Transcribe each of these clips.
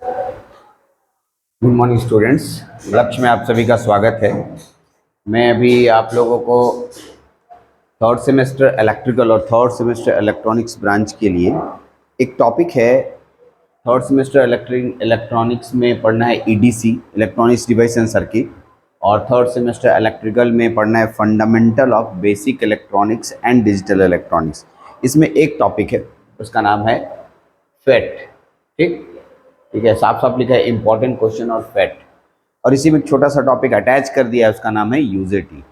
Good morning students. लक्ष्य में आप सभी का स्वागत है। मैं अभी आप लोगों को थर्ड सेमेस्टर इलेक्ट्रिकल और थर्ड सेमेस्टर इलेक्ट्रॉनिक्स ब्रांच के लिए एक टॉपिक है। थर्ड सेमेस्टर इलेक्ट्रॉनिक्स में पढ़ना है EDC, electronics device and circuit, और थर्ड सेमेस्टर इलेक्ट्रिकल में पढ़ना है fundamental of basic electronics and digital electronics. इसमें एक टॉपिक है, उसका नाम है फेट। ठीक ठीक है, साफ साफ लिखा है इंपॉर्टेंट क्वेश्चन और फेट, और इसी में एक छोटा सा टॉपिक अटैच कर दिया है, उसका नाम है यूजेटी।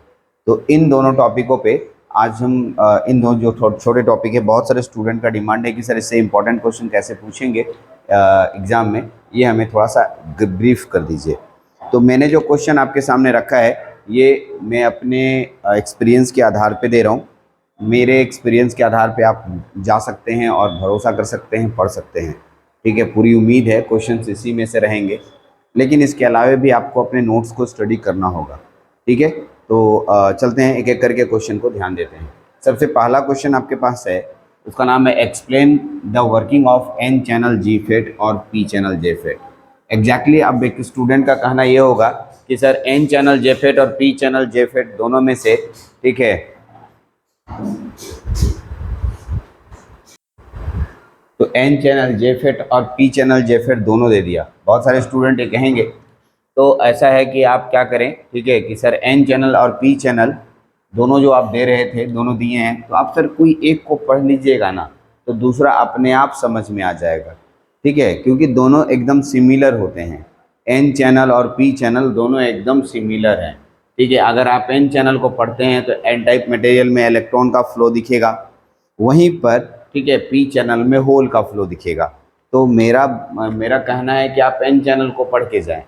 तो इन दोनों टॉपिकों पे आज हम इन दोनों जो छोटे टॉपिक है, बहुत सारे स्टूडेंट का डिमांड है कि सर इससे इंपॉर्टेंट क्वेश्चन कैसे पूछेंगे एग्ज़ाम में, ये हमें थोड़ा सा ब्रीफ कर दीजिए। तो मैंने जो क्वेश्चन आपके सामने रखा है, ये मैं अपने एक्सपीरियंस के आधार पे दे रहा हूँ। मेरे एक्सपीरियंस के आधार पे आप जा सकते हैं और भरोसा कर सकते हैं, पढ़ सकते हैं। ठीक है, पूरी उम्मीद है क्वेश्चंस इसी में से रहेंगे, लेकिन इसके अलावा भी आपको अपने नोट्स को स्टडी करना होगा। ठीक है, तो चलते हैं एक एक करके क्वेश्चन को ध्यान देते हैं। सबसे पहला क्वेश्चन आपके पास है, उसका नाम है explain the working of N channel JFET और P channel JFET. Exactly अब एक स्टूडेंट का कहना ये होगा कि sir N channel JFET और पी चैनल जे फेट दोनों में से, ठीक है, तो एन चैनल जे फेट और पी चैनल जे फेट दोनों दे दिया। बहुत सारे स्टूडेंट ये कहेंगे, तो ऐसा है कि आप क्या करें, ठीक है, कि सर एन चैनल और पी चैनल दोनों जो आप दे रहे थे, दोनों दिए हैं, तो आप सर कोई एक को पढ़ लीजिएगा ना, तो दूसरा अपने आप समझ में आ जाएगा। ठीक है, क्योंकि दोनों एकदम सिमिलर होते हैं। एन चैनल और पी चैनल दोनों एकदम सिमिलर हैं। ठीक है, अगर आप एन चैनल को पढ़ते हैं तो एन टाइप मटेरियल में इलेक्ट्रॉन का फ्लो दिखेगा, वहीं पर, ठीक है, पी चैनल में होल का फ्लो दिखेगा। तो मेरा मेरा कहना है कि आप एन चैनल को पढ़ के जाएं।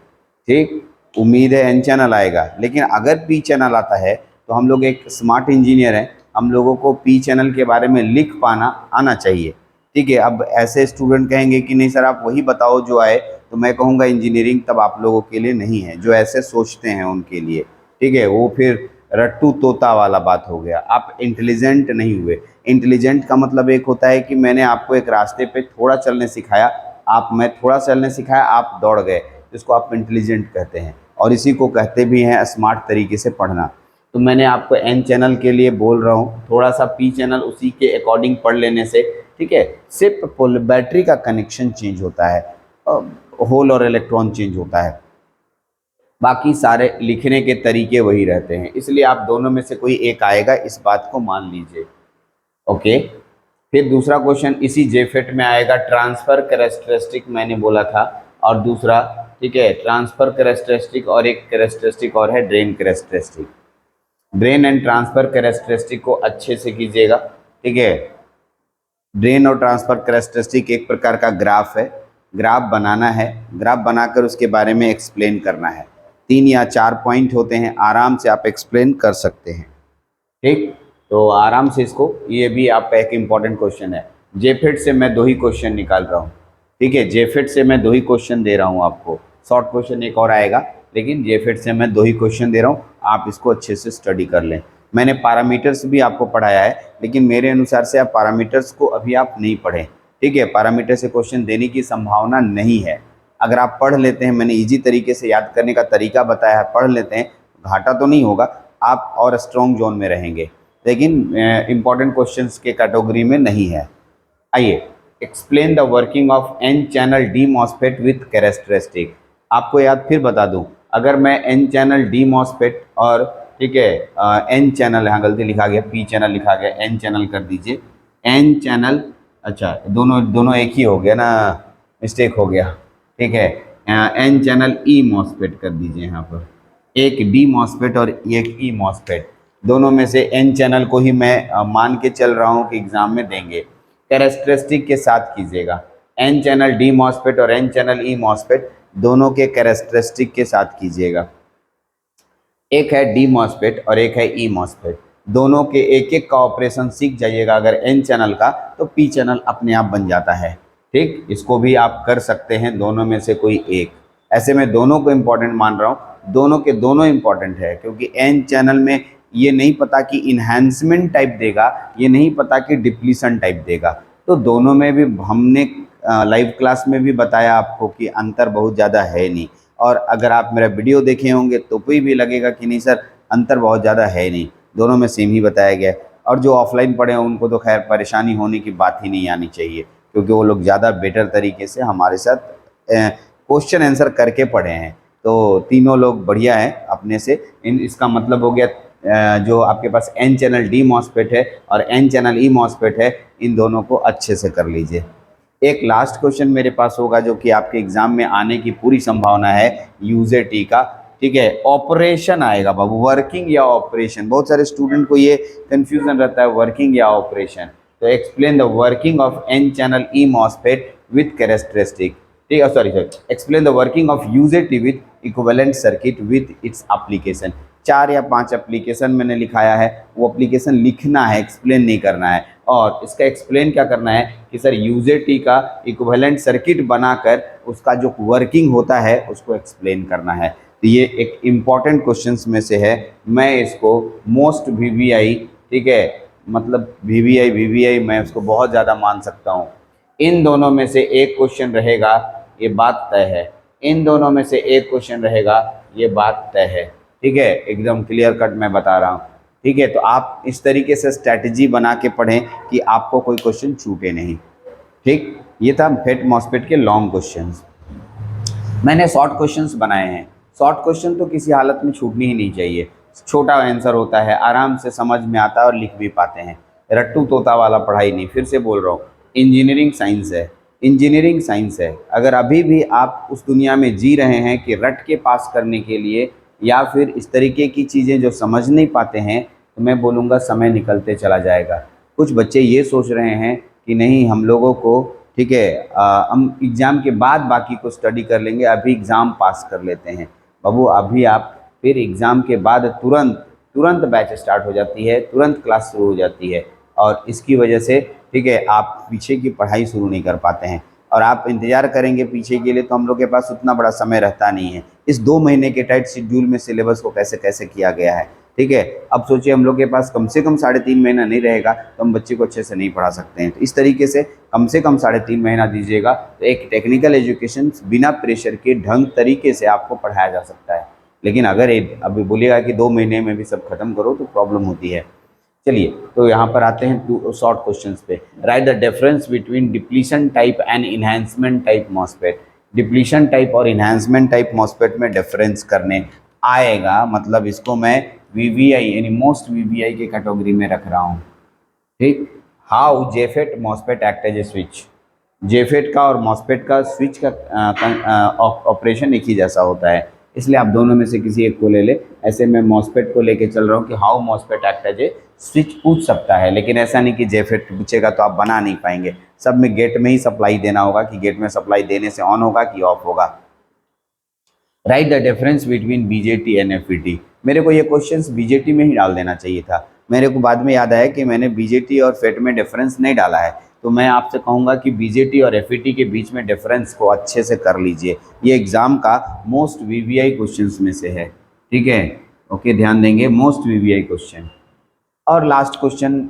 ठीक, उम्मीद है एन चैनल आएगा, लेकिन अगर पी चैनल आता है तो हम लोग एक स्मार्ट इंजीनियर हैं, हम लोगों को पी चैनल के बारे में लिख पाना आना चाहिए। ठीक है, अब ऐसे स्टूडेंट कहेंगे कि नहीं सर आप वही बताओ जो आए, तो मैं कहूँगा इंजीनियरिंग तब आप लोगों के लिए नहीं है, जो ऐसे सोचते हैं उनके लिए। ठीक है, वो फिर रट्टू तोता वाला बात हो गया, आप इंटेलिजेंट नहीं हुए। इंटेलिजेंट का मतलब एक होता है कि मैंने आपको एक रास्ते पे थोड़ा चलने सिखाया, मैं थोड़ा चलने सिखाया, आप दौड़ गए, जिसको आप इंटेलिजेंट कहते हैं, और इसी को कहते भी हैं स्मार्ट तरीके से पढ़ना। तो मैंने आपको एन चैनल के लिए बोल रहा हूँ, थोड़ा सा पी चैनल उसी के अकॉर्डिंग पढ़ लेने से, ठीक है, सिर्फ बैटरी का कनेक्शन चेंज होता है, होल और इलेक्ट्रॉन चेंज होता है, बाकी सारे लिखने के तरीके वही रहते हैं। इसलिए आप दोनों में से कोई एक आएगा, इस बात को मान लीजिए। ओके, फिर दूसरा क्वेश्चन इसी जेफेट में आएगा, ट्रांसफर कैरेक्टरिस्टिक मैंने बोला था, और दूसरा, ठीक है, ट्रांसफर कैरेक्टरिस्टिक और एक कैरेक्टरिस्टिक और है drain characteristic. Drain and transfer characteristic को अच्छे से कीजिएगा। ठीक है, ड्रेन और ट्रांसफर कैरेक्टरिस्टिक एक प्रकार का ग्राफ है, ग्राफ बनाना है, ग्राफ बनाकर उसके बारे में एक्सप्लेन करना है। 3 या 4 पॉइंट होते हैं, आराम से आप एक्सप्लेन कर सकते हैं। ठीक, तो आराम से इसको, ये भी आपका एक इम्पॉर्टेंट क्वेश्चन है। जेफिट से मैं 2 ही क्वेश्चन निकाल रहा हूँ। ठीक है, जेफिट से मैं 2 ही क्वेश्चन दे रहा हूँ आपको, शॉर्ट क्वेश्चन एक और आएगा, लेकिन जेफिट से मैं 2 ही क्वेश्चन दे रहा हूँ, आप इसको अच्छे से स्टडी कर लें। मैंने पैरामीटर्स भी आपको पढ़ाया है, लेकिन मेरे अनुसार से आप पैरामीटर्स को अभी आप नहीं पढ़ें। ठीक है, पैरामीटर से क्वेश्चन देने की संभावना नहीं है। अगर आप पढ़ लेते हैं, मैंने ईजी तरीके से याद करने का तरीका बताया है, पढ़ लेते हैं, घाटा तो नहीं होगा, आप और स्ट्रॉन्ग जोन में रहेंगे, लेकिन इंपॉर्टेंट क्वेश्चंस के कैटेगरी में नहीं है। आइए, explain the working of N channel D MOSFET with characteristic. आपको याद फिर बता दूं, अगर मैं एन चैनल डी मॉसफेट और, ठीक है, एन चैनल, यहाँ गलती लिखा गया, पी चैनल लिखा गया, एन चैनल कर दीजिए, एन चैनल, अच्छा दोनों दोनों एक ही हो गया ना, मिस्टेक हो गया। ठीक है, एन चैनल ई मॉसफेट कर दीजिए, यहाँ पर एक डी मॉसफेट और एक ई मॉसफेट, दोनों में से एन चैनल को ही मैं मान के चल रहा हूँ कि एग्जाम में देंगे। कैरेक्टरिस्टिक के साथ कीजिएगा, एन चैनल डी मॉसफेट और एन चैनल ई मॉसफेट दोनों के कैरेक्टरिस्टिक के साथ कीजिएगा। एक है डी मॉसफेट और एक है ई मॉसफेट, दोनों के एक एक का ऑपरेशन सीख जाइएगा अगर एन चैनल का, तो पी चैनल अपने आप बन जाता है। ठीक, इसको भी आप कर सकते हैं, दोनों में से कोई एक। ऐसे मैं दोनों को इम्पोर्टेंट मान रहा हूँ, दोनों के दोनों इम्पोर्टेंट है, क्योंकि एन चैनल में ये नहीं पता कि इन्हांसमेंट टाइप देगा, ये नहीं पता कि डिप्लीशन टाइप देगा, तो दोनों में भी हमने लाइव क्लास में भी बताया आपको कि अंतर बहुत ज़्यादा है नहीं, और अगर आप मेरा वीडियो देखे होंगे तो कोई भी लगेगा कि नहीं सर अंतर बहुत ज़्यादा है नहीं, दोनों में सेम ही बताया गया है। और जो ऑफलाइन पढ़े हैं उनको तो खैर परेशानी होने की बात ही नहीं आनी चाहिए, क्योंकि वो लोग ज़्यादा बेटर तरीके से हमारे साथ क्वेश्चन आंसर करके पढ़े हैं। तो तीनों लोग बढ़िया हैं अपने से। इसका मतलब हो गया जो आपके पास एन चैनल डी मॉसफेट है और एन चैनल ई मॉसफेट है, इन दोनों को अच्छे से कर लीजिए। एक लास्ट क्वेश्चन मेरे पास होगा जो कि आपके एग्जाम में आने की पूरी संभावना है, यूजेटी का। ठीक है, ऑपरेशन आएगा बाबू, वर्किंग या ऑपरेशन। बहुत सारे स्टूडेंट को ये कंफ्यूजन रहता है वर्किंग या ऑपरेशन। तो explain the working of N channel E MOSFET with characteristic. ठीक है, sorry explain the working of UJT with equivalent circuit with its application. 4 या 5 एप्लीकेशन मैंने लिखाया है, वो एप्लीकेशन लिखना है, एक्सप्लेन नहीं करना है। और इसका एक्सप्लेन क्या करना है कि सर यूजेटी का इक्विवेलेंट सर्किट बनाकर उसका जो वर्किंग होता है उसको एक्सप्लेन करना है। तो ये एक इम्पॉर्टेंट क्वेश्चंस में से है। मैं इसको मोस्ट वीवीआई, ठीक है, मतलब वीवीआई मैं उसको बहुत ज़्यादा मान सकता हूँ। इन दोनों में से एक क्वेश्चन रहेगा, ये बात तय है। इन दोनों में से एक क्वेश्चन रहेगा, ये बात तय है। ठीक है, एकदम क्लियर कट मैं बता रहा हूँ। ठीक है, तो आप इस तरीके से स्ट्रैटेजी बना के पढ़ें कि आपको कोई क्वेश्चन छूटे नहीं। ठीक, ये था फेट मॉसफेट के लॉन्ग क्वेश्चंस। मैंने शॉर्ट क्वेश्चंस बनाए हैं। शॉर्ट क्वेश्चन तो किसी हालत में छूटनी ही नहीं चाहिए। छोटा आंसर होता है, आराम से समझ में आता है और लिख भी पाते हैं। रट्टू तोता वाला पढ़ाई नहीं, फिर से बोल रहा हूँ, इंजीनियरिंग साइंस है, इंजीनियरिंग साइंस है। अगर अभी भी आप उस दुनिया में जी रहे हैं कि रट के पास करने के लिए या फिर इस तरीके की चीज़ें जो समझ नहीं पाते हैं, तो मैं बोलूँगा समय निकलते चला जाएगा। कुछ बच्चे ये सोच रहे हैं कि नहीं हम लोगों को, ठीक है, हम एग्ज़ाम के बाद बाकी को स्टडी कर लेंगे, अभी एग्ज़ाम पास कर लेते हैं। बाबू अभी आप फिर एग्ज़ाम के बाद तुरंत बैच स्टार्ट हो जाती है, तुरंत क्लास शुरू हो जाती है, और इसकी वजह से, ठीक है, आप पीछे की पढ़ाई शुरू नहीं कर पाते हैं। और आप इंतज़ार करेंगे पीछे के लिए, तो हम लोग के पास उतना बड़ा समय रहता नहीं है। इस 2 महीने के टाइट शेड्यूल में सिलेबस को कैसे कैसे किया गया है। ठीक है, अब सोचिए हम लोग के पास कम से कम 3.5 महीना नहीं रहेगा तो हम बच्चे को अच्छे से नहीं पढ़ा सकते हैं। तो इस तरीके से कम 3.5 महीना दीजिएगा, तो एक टेक्निकल एजुकेशन बिना प्रेशर के ढंग तरीके से आपको पढ़ाया जा सकता है। लेकिन अगर अभी बोलिएगा कि 2 महीने में भी सब खत्म करो तो प्रॉब्लम होती है। चलिए, तो यहाँ पर आते हैं शॉर्ट क्वेश्चंस पे। Right the difference between depletion type and enhancement type MOSFET. Depletion type और इन्हांसमेंट टाइप मॉसफेट में डिफरेंस करने आएगा, मतलब इसको मैं वीवीआई यानी मोस्ट वीवीआई की कैटेगरी में रख रहा हूँ। ठीक, how JFET MOSFET act as a switch. JFET का और मॉसफेट का स्विच का ऑपरेशन एक ही जैसा होता है, इसलिए आप दोनों में से किसी एक को ले ले। ऐसे मैं मॉसफेट को लेके चल रहा हूँ कि how MOSFET act as a switch पूछ सकता है, लेकिन ऐसा नहीं कि जेफेट पूछेगा तो आप बना नहीं पाएंगे। सब में गेट में ही सप्लाई देना होगा कि गेट में सप्लाई देने से ऑन होगा कि ऑफ होगा। Right the difference between BJT and FET. मेरे को ये क्वेश्चंस बीजेटी में ही डाल देना चाहिए था। मेरे को बाद में याद आया कि मैंने बीजेटी और फेट में डिफरेंस नहीं डाला है, तो मैं आपसे कहूँगा कि बीजेटी और एफईटी के बीच में डिफरेंस को अच्छे से कर लीजिए। ये एग्ज़ाम का मोस्ट वीवीआई क्वेश्चंस में से है। ठीक है, ओके, ध्यान देंगे, मोस्ट वीवीआई क्वेश्चन। और लास्ट क्वेश्चन,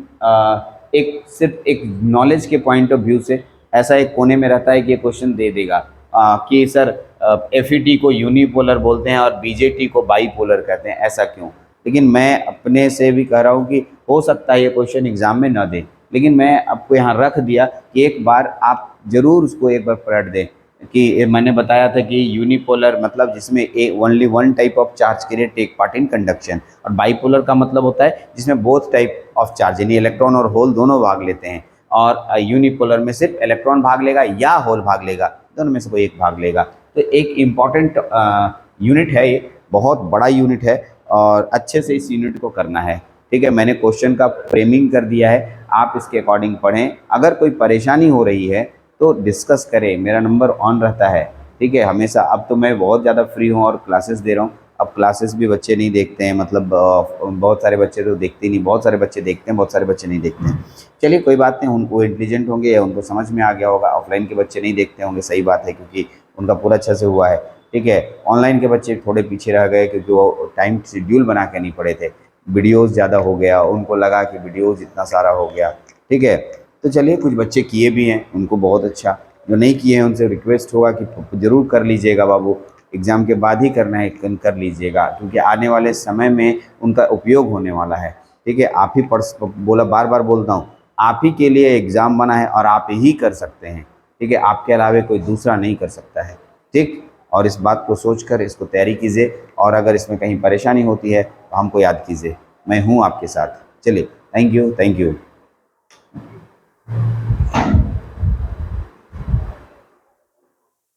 एक सिर्फ एक नॉलेज के पॉइंट ऑफ व्यू से ऐसा एक कोने में रहता है कि ये क्वेश्चन दे देगा कि सर एफईटी को यूनिपोलर बोलते हैं और बीजेटी को बाईपोलर कहते हैं, ऐसा क्यों। लेकिन मैं अपने से भी कह रहा हूँ कि हो सकता है ये क्वेश्चन एग्जाम में न दे, लेकिन मैं आपको यहाँ रख दिया कि एक बार आप ज़रूर उसको एक बार पढ़ दें। कि मैंने बताया था कि यूनिपोलर मतलब जिसमें only one type of charge के लिए टेक पार्ट इन कंडक्शन, और बाईपोलर का मतलब होता है जिसमें बोथ टाइप ऑफ चार्ज यानी इलेक्ट्रॉन और होल दोनों भाग लेते हैं। और यूनिपोलर में सिर्फ इलेक्ट्रॉन भाग लेगा या होल भाग लेगा, दोनों में से कोई एक भाग लेगा। तो एक इम्पॉर्टेंट यूनिट है, ये बहुत बड़ा यूनिट है और अच्छे से इस यूनिट को करना है। ठीक है, मैंने क्वेश्चन का फ्रेमिंग कर दिया है, आप इसके अकॉर्डिंग पढ़ें। अगर कोई परेशानी हो रही है तो डिस्कस करें, मेरा नंबर ऑन रहता है। ठीक है, हमेशा। अब तो मैं बहुत ज़्यादा फ्री हूँ और क्लासेस दे रहा हूँ। अब क्लासेस भी बच्चे नहीं देखते हैं, मतलब बहुत सारे बच्चे तो देखते ही नहीं, बहुत सारे बच्चे देखते हैं, बहुत सारे बच्चे नहीं देखते हैं। चलिए कोई बात नहीं, उनको इंटेलिजेंट होंगे या उनको समझ में आ गया होगा। ऑफलाइन के बच्चे नहीं देखते होंगे, सही बात है, क्योंकि उनका पूरा अच्छा से हुआ है। ठीक है, ऑनलाइन के बच्चे थोड़े पीछे रह गए क्योंकि वो टाइम शेड्यूल बना के नहीं पढ़े थे, वीडियोज़ ज़्यादा हो गया, उनको लगा कि वीडियोज़ इतना सारा हो गया। ठीक है, तो चलिए कुछ बच्चे किए भी हैं, उनको बहुत अच्छा। जो नहीं किए हैं उनसे रिक्वेस्ट होगा कि ज़रूर कर लीजिएगा बाबू, एग्ज़ाम के बाद ही करना है, कर लीजिएगा, क्योंकि आने वाले समय में उनका उपयोग होने वाला है। ठीक है, आप ही बोला, बार बार बोलता हूँ, आप ही के लिए एग्ज़ाम बना है और आप ही कर सकते हैं। ठीक है, आपके अलावा कोई दूसरा नहीं कर सकता है। ठीक, और इस बात को सोचकर इसको तैयारी कीजिए, और अगर इसमें कहीं परेशानी होती है तो हमको याद कीजिए, मैं हूँ आपके साथ। चलिए, थैंक यू, थैंक यू।